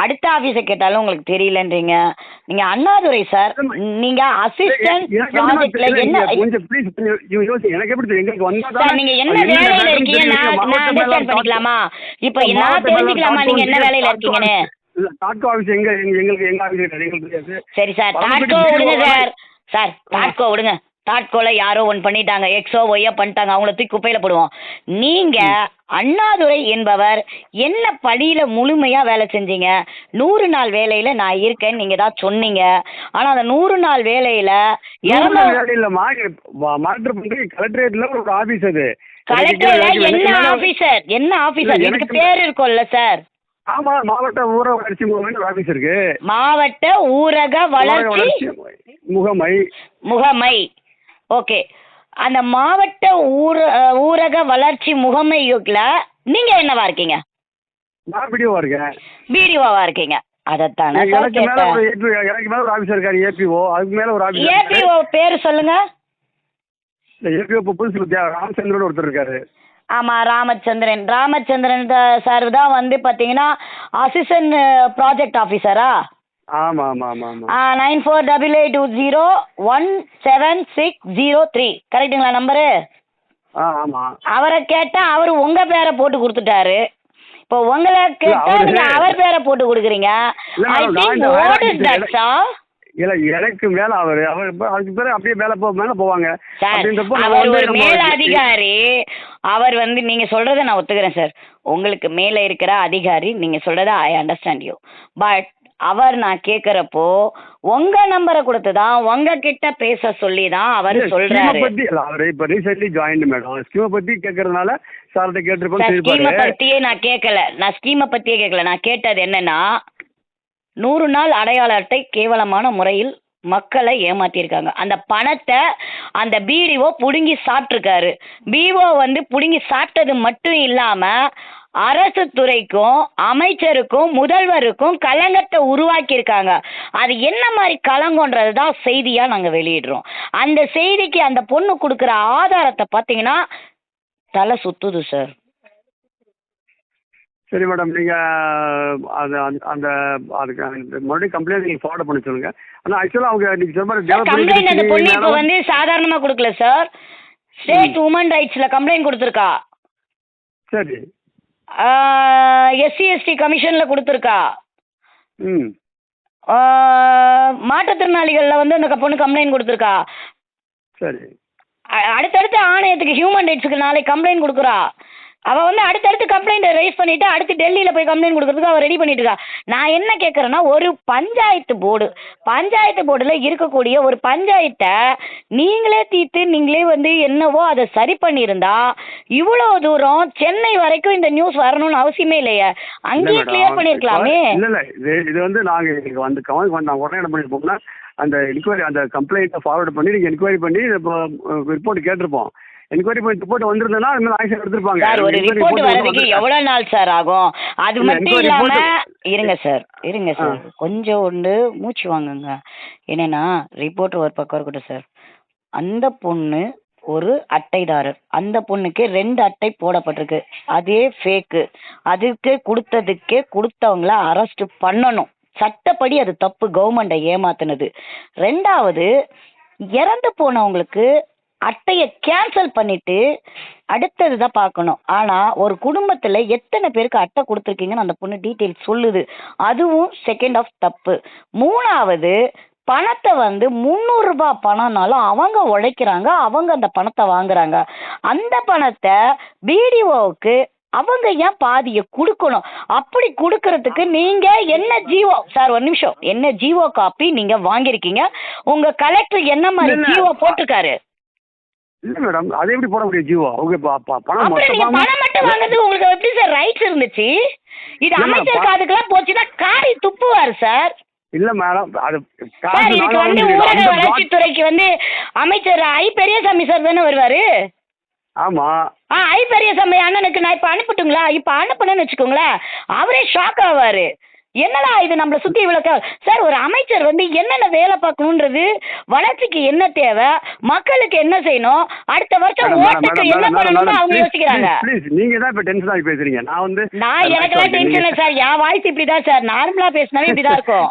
அடுத்த ஆபீஸ கேட்டாலும் உங்களுக்கு தெரியலன்றீங்க. நீங்க அண்ணாதுரை சார், நீங்க அசிஸ்டன்ட் ப்ராஜெக்ட்ல என்ன கொஞ்சம் ப்ளீஸ் எனக்கு எப்படி எங்களுக்கு வந்தா சார் நீங்க என்ன வேலையில இருக்கீங்க நான் அண்டர்ஸ்டாண்ட் பண்ணிக்கலாமா? இப்போ நான் தெரிஞ்சுக்கலாமா நீங்க என்ன வேலையில இருக்கீங்கன்னு? டாட்கோ ஆபீஸ் எங்க ஆபீஸ் தெரியாது. சரி சார் டாட்கோ விடுங்க சார். சார் டாட்கோ விடுங்க. டாட்கோல யாரோ ஒன்று பண்ணிட்டாங்க, எக்ஸோ ஒய்யோ பண்ணிட்டாங்க, அவங்கள தூக்கி குப்பையில போடுவோம். நீங்க அண்ணாதுரை என்பவர் என்ன படியில முழுமையா வேலை செஞ்சீங்க? 100 நாள் வேலையில நான் இருக்கேன்னு நீங்க தான் சொன்னீங்க. ஆனா அந்த 100 நாள் வேலையில கலெக்டரேட்ல ஒரு ஆபீஸ். அது கலெக்டர்ல என்ன ஆபீசர் எனக்கு பேர் இருக்கும்ல சார்? ஆமா, மாவட்ட ஊரக வளர்ச்சி முகமை ஆபீஸ் இருக்கு. மாவட்ட ஊரக வளர்ச்சி முகமை. ஓகே, அந்த மாவட்ட ஊரக வளர்ச்சி முகமைல நீங்க என்னவா இருக்கீங்க? நான் பிடிஓவா இருக்கேன். பிடிஓவா இருக்கீங்க. அதத்தானே எனக்கு மேல ஒரு ஆபீசர் இருக்காரு, ஏபிஓ. அதுக்கு மேல ஒரு ஆபீசர். ஏபிஓ பேர் சொல்லுங்க. ஏபிஓ புதுசு ராமச்சந்திரன் ஒருத்தர் இருக்காரு. ஆமா, ராமச்சந்திரன் சார் தான் வந்து பாத்தீங்கன்னா அசிஸ்டன்ட் ப்ராஜெக்ட் ஆபீசரா? ஆமா ஆமா ஆமா ஆமா. 9488201760 கரெக்ட்டுங்களா நம்பரு? ஆமா. அவரை கேட்டா அவரு உங்க பேரை போட்டு கொடுத்துட்டாரு. இப்போ உங்களை கேட்டா நீங்க அவர் பேரை போட்டு கொடுக்குறீங்க. I think what is that sir? இல்ல எனக்கு மேல அவர் அதுக்கு பிறகு அப்படியே மேல போவாங்க. சார் அப்படின்றப்போ நம்ம அவர் வந்து ஒரு நம்ம மேல அதிகாரி. அவர் வந்து நீங்க சொல்றத நான் ஒத்துக்கிறேன் சார். உங்களுக்கு மேல இருக்கிற அதிகாரி நீங்க சொல்றத ஐ அண்டர்ஸ்டாண்ட் யூ. பட் அவர் நான் கேக்குறப்போ உங்க நம்பரை கொடுத்துதான் உங்க கிட்ட பேச சொல்லி தான் அவர் ஸ்கீமை சொல்றாரு. பத்தி இல்ல அவரு இப்ப ரீசென்ட்லி ஜாயின்ட் மேடம். ஸ்கீமை பத்தி கேட்கறதுனால சார்கிட்ட சார் கேட்டிருப்போம் ஸ்கீமை சொல்லிருப்பாரு. பத்தியே நான் கேட்கல. நான் ஸ்கீமை பத்தியே கேட்கல. நான் கேட்டது என்னன்னா 100 நாள் அடையாள அட்டை கேவலமான முறையில் மக்களை ஏமாத்திருக்காங்க. அந்த பணத்தை அந்த பிடிஓ புடுங்கி சாப்பிட்ருக்காரு. பிஓ வந்து புடுங்கி சாப்பிட்டது மட்டும் இல்லாம அரசு துறைக்கும் அமைச்சருக்கும் முதல்வருக்கும் களங்கத்தை உருவாக்கியிருக்காங்க. அது என்ன மாதிரி களங்கன்றது தான் செய்தியா நாங்க வெளியிடுறோம். அந்த செய்திக்கு அந்த பொண்ணு கொடுக்குற ஆதாரத்தை பார்த்தீங்கன்னா தலை சுத்துது சார். சரி மேடம், நீங்க அது அந்த அதுக்கு மறுபடியும் கம்ப்ளைண்ட் நீங்க ஃபார்வர்ட் பண்ணி சொல்லுங்க. ஆனா ஆக்சுவலா அவங்க நீங்க சொன்ன மாதிரி develop கம்ப்ளைண்ட் அந்த பொண்ணு இப்போ பண்ணிட்டு வந்து சாதாரணமா கொடுக்கல சார். ஸ்டேட் உமன் ரைட்ஸ்ல கம்ப்ளைண்ட் கொடுத்துருக்கா. சரி. எஸ்சி எஸ்டி கமிஷன்ல கொடுத்துருக்கா. ம் மாற்றுத்திறனாளிகள்ல வந்து அந்த பொண்ணு கம்ப்ளைண்ட் கொடுத்துருக்கா. சரி. அடுத்தடுத்து ஆணையத்துக்கு ஹியூமன் ரைட்ஸுக்கு நாளைக்கு கம்ப்ளைண்ட் கொடுக்குறா. அவள் வந்து அடுத்தடுத்து கம்ப்ளைண்ட் ரைஸ் பண்ணிட்டு அடுத்து டெல்லியில் போய் கம்ப்ளைண்ட் கொடுக்கறதுக்கு அவள் ரெடி பண்ணிட்டு இருக்கா. நான் என்ன கேட்குறேன்னா ஒரு பஞ்சாயத்து போர்டில் இருக்கக்கூடிய ஒரு பஞ்சாயத்தை நீங்களே தீர்த்து நீங்களே வந்து என்னவோ அதை சரி பண்ணியிருந்தா இவ்வளோ தூரம் சென்னை வரைக்கும் இந்த நியூஸ் வரணும்னு அவசியமே இல்லையே. அங்கேயே கிளியர் பண்ணியிருக்கலாமே. இல்லை இது வந்து நாங்கள் வந்து நான் உடனே என்ன பண்ணியிருப்போம்னா அந்த என்கொயரி அந்த கம்ப்ளைண்ட்டை ஃபார்வர்ட் பண்ணி நீங்கள் என்கொயரி பண்ணி இப்போ ரிப்போர்ட் கேட்டிருப்போம். என்கொயரி பண்ணி ரிப்போர்ட் வந்திருந்ததுன்னா அது மாதிரி ஆக்ஷன் எடுத்திருப்பாங்க. சார் ஒரு ரிப்போர்ட் வரதுக்கு எவ்வளவு நாள் சார் ஆகும்? அது மட்டும் இல்லாம இருங்க சார் கொஞ்சம் ஒன்று மூச்சு வாங்குங்க. என்னன்னா ரிப்போர்ட் ஒரு பக்கம் இருக்கட்டும் சார். அந்த பொண்ணு ஒரு அட்டைதாரர். அந்த பொண்ணுக்கு 2 அட்டை போடப்பட்டிருக்கு. அதே ஃபேக்கு. அதுக்கு கொடுத்தவங்கள அரெஸ்ட் பண்ணணும். சட்டப்படி அது தப்பு. கவர்மெண்ட்டை ஏமாத்துனது. 2வது இறந்து போனவங்களுக்கு அட்டையை கேன்சல் பண்ணிட்டு அடுத்தது தான் பார்க்கணும். ஆனால் ஒரு குடும்பத்தில் எத்தனை பேருக்கு அட்டை கொடுத்துருக்கீங்கன்னு அந்த பொண்ணு டீட்டெயில் சொல்லுது. அதுவும் செகண்ட் ஆஃப் தப்பு. 3வது பணத்தை வந்து 300 ரூபாய் பணம்னாலும் அவங்க உழைக்கிறாங்க. அவங்க அந்த பணத்தை வாங்குறாங்க. அந்த பணத்தை பிடிஓவுக்கு அவங்க ஏன் பாதியை கொடுக்கணும்? அப்படி கொடுக்கறதுக்கு நீங்க என்ன ஜிஓ சார் ஒரு நிமிஷம் என்ன ஜிஓ காப்பி நீங்க வாங்கியிருக்கீங்க? உங்க கலெக்டர் என்ன மாதிரி ஜிஓ போட்டிருக்காரு? இல்ல மேடம், அது எப்படி போட முடியும் ஜிஓ? அவங்க பணம் பணம் மட்டும் வாங்குறது உங்களுக்கு எப்படி சார் ரைட்ஸ் இருந்துச்சு? இது அமைச்சர் காதுக்கெல்லாம் போச்சுன்னா காரி துப்புவாரு சார். இல்ல மேடம், அது சார் இதுக்கு வந்து ஊரக வளர்ச்சித்துறைக்கு வந்து அமைச்சர் ஐ பெரியசாமி சார் தானே வருவாரு. ஆமா. ஐ பெரியசாமி அண்ணனுக்கு நான் இப்ப அனுப்பட்டுங்களா? இப்ப அனுப்புனேன்னு வச்சுக்கோங்களேன், அவரே ஷாக் ஆவாரு. என்னடா இது நம்மளை சுத்தி இவ்வளவு சார். ஒரு அமைச்சர் வந்து என்னென்ன வேலை பார்க்கணுன்றது, வளர்ச்சிக்கு என்ன தேவை, மக்களுக்கு என்ன செய்யணும், அடுத்த வருஷம் ஓட்டுக்கு என்ன பண்ணணும்னு அவங்க யோசிக்கிறாங்க. நீங்க தான் இப்ப டென்ஷன் ஆகி பேசுறீங்க. நான் எனக்கு தான் டென்ஷன் இல்லை சார். என் வாய்ஸ் இப்படிதான் சார். நார்மலா பேசினாவே இப்படிதான் இருக்கும்.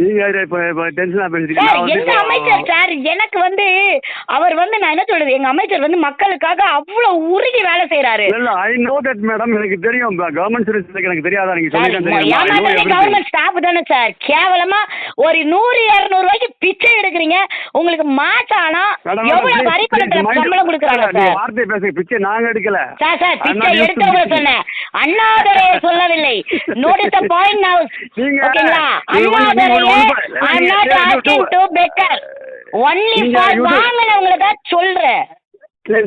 நீங்க இப்ப டென்ஷனா பேசுறீங்க. என்ன அமைச்சர் சார் எனக்கு வந்து அவர் வந்து நான் என்ன சொல்றது, எங்க அமைச்சர் வந்து மக்களுக்காக அவ்வளவு உருகி வேலை செய்யறாரு. I know that madam. எனக்கு தெரியும். கவர்மெண்ட் சர்வீஸ் எனக்கு தெரியாதா? நீங்க சொல்லுங்க. கவர்மெண்ட் ஸ்டாஃப் தானே சார். கேவலமா ஒரு 100-200 ரூபாய்க்கு பிச்சை எடுக்கிறீங்க. உங்களுக்கு மாசானா எவ்வளவு வரி பணத்துல சம்பளம் கொடுக்குறாங்க சார்? வார்த்தை பேச பிச்சை நாங்க எடுக்கல சார். பிச்சை எடுத்தவங்க சொன்னேன், அண்ணாதுரையை சொல்லவில்லை. நோட்டீஸ் த பாயிண்ட் நவ. ஓகேங்களா? அண்ணாதுரையை I am not asking to beggar, only for வாங்குனவங்கள தான் சொல்றேன்.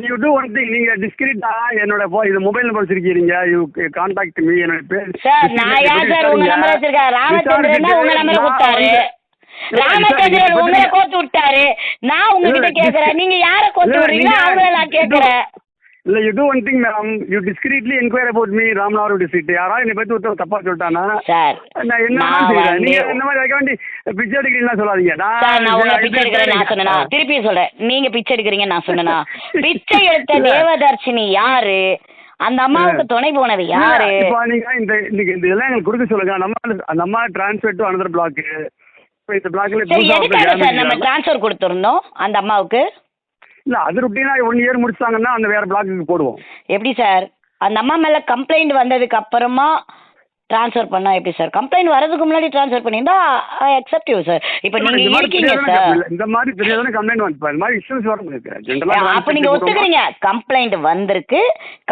You do one thing. நீங்க டிஸ்கிரிட்டா என்னோட இது மொபைல் நம்பர் வச்சிருக்கீங்க. You contact me. என்னோட பேர் சார். நான் யார் சார் உங்க நம்பர் வச்சிருக்கேன்? ராமச்சந்திரன் தான் உங்க நம்பரை கொடுத்தாரு. ராமச்சந்திரன் உங்களை கோத்து விட்டாரு. நான் உங்ககிட்ட கேக்குறேன், நீங்க யார கோத்து விடுறீங்களோ அவங்கள நான் கேக்குறேன். இல்ல you do one thing madam. You discreetly enquiry about me. Ramanathapuram district யாராவது என்னை பத்தி ஒருத்தர் தப்பா சொல்லிட்டானா சார் நான் என்ன செய்யறேன்? நீங்க இந்த மாதிரி வைக்க வேண்டி பிச்சை எடுக்கிறீங்களா சொல்லாதீங்க. நான் உங்களை பிச்சை எடுக்கிறேன் நான் சொன்னா திருப்பி சொல்றேன். நீங்க பிச்சை எடுக்கிறீங்க நான் சொன்னா பிச்சை எடுத்த தேவதர்ஷினி யாரு? அந்த அம்மாவுக்கு துணை போனது யாரு? நீங்க இந்த இதெல்லாம் எங்களுக்கு கொடுக்க சொல்லுங்க. அந்த அம்மா டிரான்ஸ்ஃபர் டு அனதர் பிளாக். இந்த பிளாக்ல எதுக்காக சார் நம்ம டிரான்ஸ்ஃபர் கொடுத்துருந்தோம் அந்த அம்மாவுக்கு? இல்ல அது ருட்டீனா 1 இயர் முடிச்சாங்கன்னா அந்த வேற பிளாக்குக்கு போடுவோம். எப்படி சார்? அந்த அம்மா மேல கம்ப்ளைண்ட் வந்ததுக்கு அப்புறமா ட்ரான்ஸ்ஃபர் பண்ணா எப்படி சார்? கம்ப்ளைண்ட் வரதுக்கு முன்னாடி ட்ரான்ஸ்ஃபர் பண்ணியிருந்தா ஐ அக்செப்ட் யூ சார். இப்போ நீங்க இந்த மாதிரி இருக்கீங்க தெரியாதானே சார். இந்த மாதிரி தெரியாதானே கம்ப்ளைண்ட் வந்து இந்த மாதிரி இஷ்யூஸ் வரும் ஜென்ரலா. அப்ப நீங்க ஒத்துக்கிறீங்க கம்ப்ளைண்ட் வந்திருக்கு,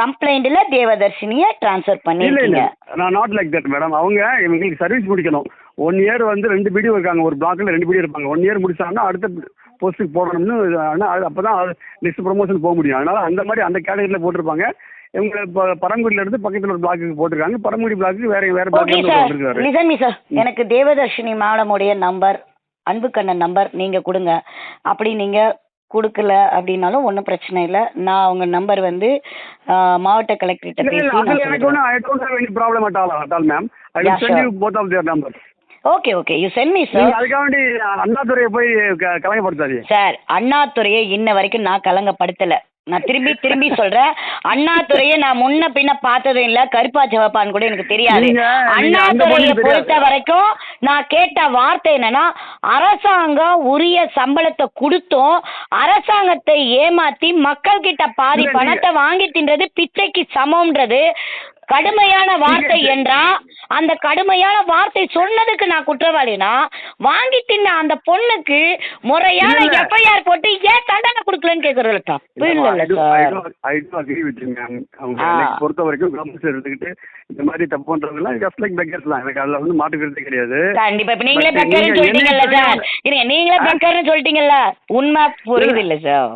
கம்ப்ளைண்ட்ல தேவதர்ஷினியை ட்ரான்ஸ்ஃபர் இல்ல இல்ல பண்ணிருக்கீங்க. நான் நாட் லைக் தட் மேடம். அவங்க எங்களுக்கு சர்வீஸ் முடிக்கணும். 1 இயர் வந்து 2 பிடிஓ இருக்காங்க, ஒரு பிளாக்ல 2 பிடிஓ இருப்பாங்க. 1 இயர் முடிச்சாங்கன்னா அடுத்த போஸ்ட்டுக்கு போடணும்னு, அப்பதான் நெக்ஸ்ட் ப்ரொமோஷன் போக முடியும். அதனால அந்த மாதிரி அந்த கேட்டகரியில போட்டிருப்பாங்க. இவங்க பரங்குடியில இருந்து பக்கத்துல ஒரு பிளாக்கு போட்டிருக்காங்க. பரங்குடி பிளாக்கு வேற வேற ஓகே பிளாக் சார், போட்டிருக்காரு. லிசன் மீ சார், எனக்கு தேவதர்ஷினி மேடமுடைய நம்பர், அன்புக்கண்ணன் நம்பர் நீங்க கொடுங்க. அப்படி நீங்க கொடுக்கல அப்படின்னாலும் ஒன்றும் பிரச்சனை இல்லை. நான் அவங்க நம்பர் வந்து மாவட்ட கலெக்டர்கிட்ட பேசி எனக்கு ஒன்றும் I don't have any problem at all ma'am. I will send you both of their numbers. Okay okay, you send me sir. அதுக்காக வேண்டி அண்ணாதுரையை போய் கலங்கப்படுத்தாது சார். அண்ணாதுரையை இன்ன வரைக்கும் நான் கலங்கப்படுத்தல. நான் திரும்பி திரும்பி சொல்றேன், அண்ணாதுரையை நான் முன்ன பின்ன பார்த்ததும் இல்ல, கருப்பா சிவப்பான்னு கூட எனக்கு தெரியாது. அண்ணாதுரையை பொறுத்த வரைக்கும் நான் கேட்ட வார்த்தை என்னன்னா, அரசாங்கம் உரிய சம்பளத்தை கொடுத்தும் அரசாங்கத்தை ஏமாத்தி மக்கள் கிட்ட பாதி பணத்தை வாங்கி தின்றது பிச்சைக்கு சமம்ன்றது கடுமையான வார்த்தை என்றா, அந்த கடுமையான வார்த்தை சொன்னதுக்கு நான் குற்றவாளினா, வாங்கி தின்ன அந்த பொண்ணுக்கு முறையான எஃப்ஐஆர் போட்டு ஏன் தண்டனை கொடுக்கலன்னு கேக்குறது தப்பு இல்ல சார். பொறுத்த வரைக்கும் கவர்மெண்ட் எடுத்துக்கிட்டு இந்த மாதிரி தப்பு பண்றதுலாம் ஜஸ்ட் லைக் பெக்கர்ஸ் தான். எனக்கு அதுல வந்து மாட்டுக்கிறது கிடையாது. கண்டிப்பா. இப்ப நீங்களே பெக்கர்னு சொல்லிட்டீங்கல்ல சார், நீங்களே பெக்கர்னு சொல்லிட்டீங்கல்ல, உண்மை புரியுது இல்ல சார்.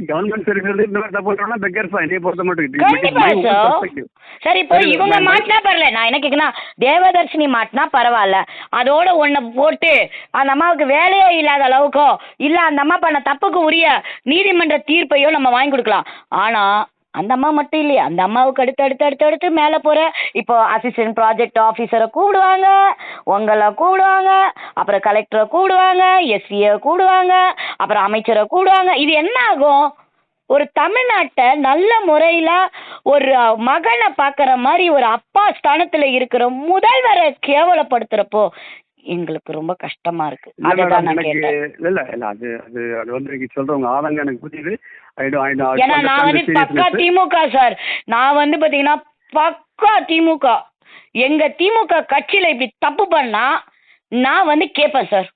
கவர்மெண்ட் சர்வீஸ் இந்த மாதிரி தப்பு பண்றோம்னா பெக்கர்ஸ் தான் என்னைய பொறுத்த மட்டும். கண்டிப்பா சார். சரி, இப்போ இவங்க மாட்டினா பரவாயில்ல. நான் என்ன கேட்கணும், தேவதர்ஷினி மாட்டினா பரவாயில்ல, அதோட ஒன்றை போட்டு அந்த அம்மாவுக்கு வேலையே இல்லாத அளவுக்கோ இல்லை அந்த அம்மா பண்ண தப்புக்கு உரிய நீதிமன்ற தீர்ப்பையோ நம்ம வாங்கி கொடுக்கலாம். ஆனால் அந்த அம்மா மட்டும் இல்லையா, அந்த அம்மாவுக்கு அடுத்து மேலே போகிற இப்போ அசிஸ்டன்ட் ப்ராஜெக்ட் ஆஃபீஸரை கூப்பிடுவாங்க, உங்களை கூப்பிடுவாங்க, அப்புறம் கலெக்டரை கூப்பிடுவாங்க, எஸ்பியை கூப்பிடுவாங்க, அப்புறம் அமைச்சரை கூப்பிடுவாங்க. இது என்ன ஆகும்? ஒரு தமிழ்நாட்டை நல்ல முறையில் ஒரு மகனை பார்க்குற மாதிரி ஒரு அப்பா ஸ்தானத்தில் இருக்கிற முதல்வரை கேவலப்படுத்துகிறப்போ எங்களுக்கு ரொம்ப கஷ்டமா இருக்கு. அதுதான் நான் கேட்டேன். இல்ல அது அது அது வந்து நீங்க சொல்றவங்க ஆதங்க எனக்கு புரியுது. ஏன்னா நான் வந்து பக்கா திமுக சார். நான் வந்து பாத்தீங்கன்னா பக்கா திமுக. எங்க திமுக கட்சியில இப்படி தப்பு பண்ணா நான் வந்து கேட்பேன் சார்.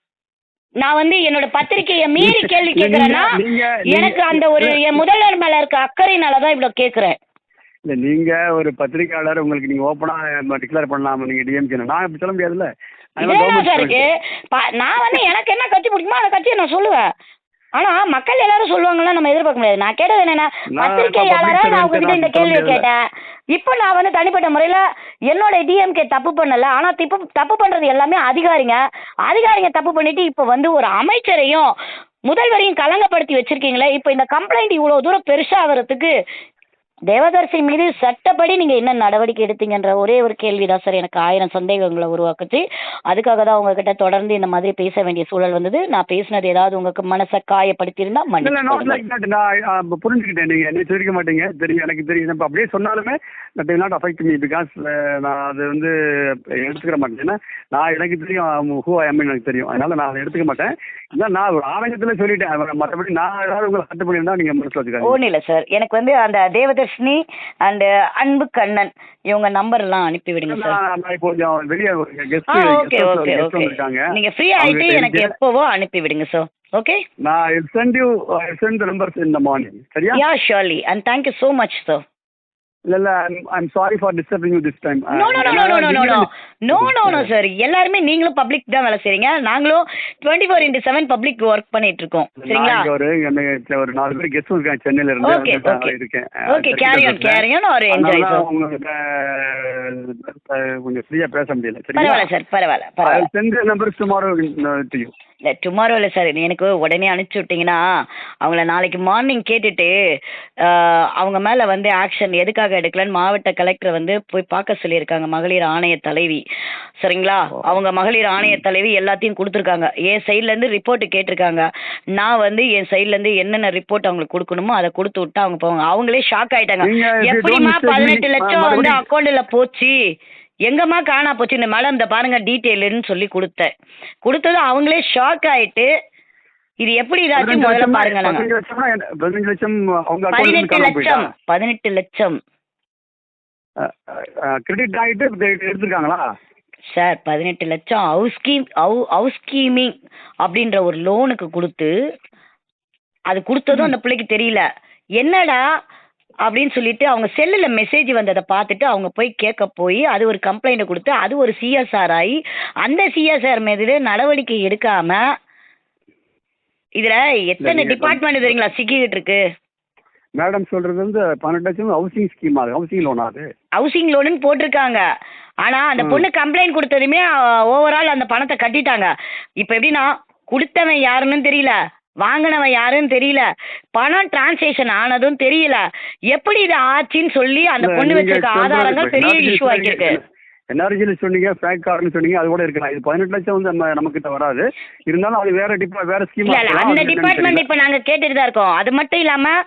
நான் வந்து என்னோட பத்திரிகையை மீறி கேள்வி கேட்கறேன்னா எனக்கு அந்த ஒரு என் முதல்வர் மேல இருக்க அக்கறையினாலதான் இவ்வளவு கேட்கிறேன். இல்ல நீங்க ஒரு பத்திரிகையாளர், உங்களுக்கு நீங்க ஓப்பனா டிக்ளேர் பண்ணலாம். நீங்க டிஎம்கே, நான் இப்படி சொல்ல முடியாதுல்ல. இருக்கு நான் வந்து எனக்கு என்ன கட்சி பிடிக்குமோ அந்த கட்சியை நான் சொல்லுவேன். ஆனா மக்கள் எல்லாரும் சொல்லுவாங்கன்னா நம்ம எதிர்பார்க்க முடியாது. நான் கேட்டது என்னன்னா, பத்திரிகையாளரா நான் உங்ககிட்ட இந்த கேள்வியை கேட்டேன். இப்போ நான் வந்து தனிப்பட்ட முறையில என்னோட டிஎம்கே தப்பு பண்ணல. ஆனா தப்பு பண்றது எல்லாமே அதிகாரிங்க தப்பு பண்ணிட்டு இப்போ வந்து ஒரு அமைச்சரையும் முதல்வரையும் கலங்கப்படுத்தி வச்சிருக்கீங்களே. இப்போ இந்த கம்ப்ளைண்ட் இவ்வளவு தூரம் பெருசா ஆகிறதுக்கு தேவதர்ஷி மீது சட்டப்படி நீங்க என்ன நடவடிக்கை எடுத்தீங்கன்ற ஒரே ஒரு கேள்விதான் சார் எனக்கு 1000 சந்தேகங்களை உருவாக்குச்சு. அதுக்காக தான் உங்ககிட்ட தொடர்ந்து இந்த மாதிரி பேச வேண்டிய சூழல் வந்தது. நான் பேசினது ஏதாவது உங்களுக்கு மனசை காயப்படுத்தியிருந்தா நான் புரிஞ்சுக்கிட்டேன். நீங்க என்ன சொல்லிக்க மாட்டீங்க தெரியும், எனக்கு தெரியும். அப்படியே சொன்னாலுமே that will not affect me because நான் அது வந்து எடுத்துக்கிற மாட்டேன். ஏன்னா நான் எனக்கு தெரியும் ஹூ ஐ அம் எனக்கு தெரியும். அதனால நான் அதை எடுத்துக்க மாட்டேன். நான் ஒரு ஆரம்பத்தில் சொல்லிட்டேன். மற்றபடி நான் ஏதாவது உங்களை சட்டை பண்ணியிருந்தா நீங்க மனசில் வச்சுக்காங்க. ஒன்றும் இல்லை சார். எனக்கு வந்து அந்த தேவதர்ஷினி அண்ட் அன்பு கண்ணன் இவங்க நம்பர் எல்லாம் அனுப்பி விடுங்க சார். கொஞ்சம் வெளியே ஓகே ஓகே ஓகே, நீங்க ஃப்ரீ ஆயிட்டு எனக்கு எப்பவோ அனுப்பி விடுங்க சார். ஓகே, நான் send the numbers in the morning. சரியா? Yeah, surely, and thank you so much sir. இல்ல I'm sorry for disturbing you this time. No sir. எல்லாரும் நீங்களும் பப்ளிக் தான் வேலை செய்றீங்க, நாங்களும் 24/7 பப்ளிக் வர்க் பண்ணிட்டு இருக்கோம். சரிங்களா? ஒரு 4 பேர் கெஸ்ட் இருக்காங்க சென்னையில இருந்து. Okay carry on or enjoy sir. கொஞ்சம் ஃப்ரீயா பேச முடியல. பரவாயில்ல சார், பரவாயில்ல. I'll send the numbers tomorrow to you. இல்லை டுமாரோ இல்லை சார், எனக்கு உடனே அனுப்பிச்சி விட்டிங்கன்னா அவங்கள நாளைக்கு மார்னிங் கேட்டுட்டு அவங்க மேலே வந்து ஆக்ஷன் எதுக்காக எடுக்கலன்னு மாவட்ட கலெக்டரை வந்து போய் பார்க்க சொல்லியிருக்காங்க. மகளிர் ஆணைய தலைவி, சரிங்களா? அவங்க மகளிர் ஆணைய தலைவி எல்லாத்தையும் கொடுத்துருக்காங்க. என் சைட்லேருந்து ரிப்போர்ட்டு கேட்டிருக்காங்க. நான் வந்து என் சைட்லேருந்து என்னென்ன ரிப்போர்ட் அவங்களுக்கு கொடுக்கணுமோ அதை கொடுத்து விட்டு அவங்க போவாங்க. அவங்களே ஷாக் ஆகிட்டாங்க. எப்படிமா 18 லட்சம் வந்து அக்கௌண்ட்டில் போச்சு, எங்கம்மா காணா போச்சு இந்த மேடம், இந்த பாருங்க டீட்டெயிலுன்னு சொல்லி கொடுத்தது அவங்களே ஷாக் ஆயிட்டு இது எப்படி இதாச்சு முதல்ல பாருங்க. நாங்க 18 லட்சம் கிரெடிட் ஆகிட்டு எடுத்துருக்காங்களா? சார் 18 லட்சம் ஹவுஸ் ஸ்கீமிங் அப்படின்ற ஒரு லோனுக்கு கொடுத்து அது கொடுத்ததும் அந்த பிள்ளைக்கு தெரியல. என்னடா அப்படின்னு சொல்லிட்டு அவங்க செல்லில் மெசேஜ் வந்ததை பார்த்துட்டு அவங்க போய் கேட்க போய் அது ஒரு கம்ப்ளைண்ட்டை கொடுத்து அது ஒரு சிஎஸ்ஆர் ஆகி அந்த சிஎஸ்ஆர் மீது நடவடிக்கை எடுக்காம இதில் எத்தனை டிபார்ட்மெண்ட் தெரியுங்களா சிக்கிக்கிட்டு இருக்கு? மேடம் சொல்றது வந்து 18 லட்சம் ஹவுசிங் ஸ்கீம், அது ஹவுசிங் லோனா? அது ஹவுசிங் லோனுன்னு போட்டிருக்காங்க. ஆனால் அந்த பொண்ணு கம்ப்ளைண்ட் கொடுத்ததுமே ஓவரால் அந்த பணத்தை கட்டிட்டாங்க. இப்போ எப்படின்னா கொடுத்தவன் யாருன்னு தெரியல, வாங்கினவன் யாருன்னு தெரியல, பணம் டிரான்சாக்ஷன் ஆனதும் தெரியல. எப்படி இது ஆச்சுன்னு சொல்லி அந்த பொண்ணு வச்சிருக்க ஆதாரங்கள் பெரிய இஷ்யூ ஆகிருக்கு. என்ஆர்ஜியில் சொன்னீங்க, ஃபேக் கார்டுன்னு சொன்னீங்க, அது கூட இருக்கலாம். இது 18 லட்சம் வந்து நம்ம கிட்ட வராது. இருந்தாலும் அது வேற ஸ்கீம். இல்லை அந்த டிபார்ட்மெண்ட் இப்போ நாங்கள் கேட்டுட்டு தான் இருக்கோம். அது மட்டும் இல்லாமல்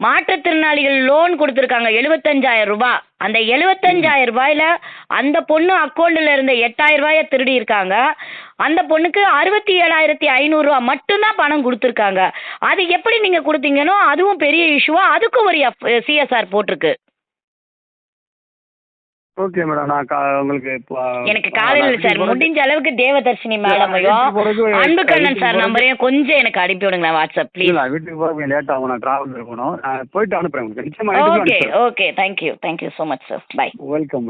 மாற்றுத்திறனாளிகள் லோன் கொடுத்துருக்காங்க 75,000 ரூபாய். அந்த 75,000 ரூபாயில அந்த பொண்ணு அக்கௌண்ட்டில் இருந்த 8,000 ரூபாயை திருடி இருக்காங்க. அந்த பொண்ணுக்கு 67,500 ரூபா மட்டும்தான் பணம் கொடுத்துருக்காங்க. அது எப்படி நீங்கள் கொடுத்தீங்கன்னோ அதுவும் பெரிய இஷ்யூவா, அதுக்கும் ஒரு சிஎஸ்ஆர் போட்டிருக்கு. ஓகே மேடம், நான் உங்களுக்கு எனக்கு காலையில் சார் முடிஞ்ச அளவுக்கு தேவதர்ஷினி மேடமையும் அன்புக்கண்ணன் சார் நம்பரையும் கொஞ்சம் எனக்கு அனுப்பி விடுங்களேன் வாட்ஸ்அப் ப்ளீஸ். வீட்டுக்கு போக லேட் ஆகும், நான் டிராவல் இருக்கணும். நான் போயிட்டு அனுப்புறேன் உங்களுக்கு. Okay thank you so much sir. Bye. Welcome.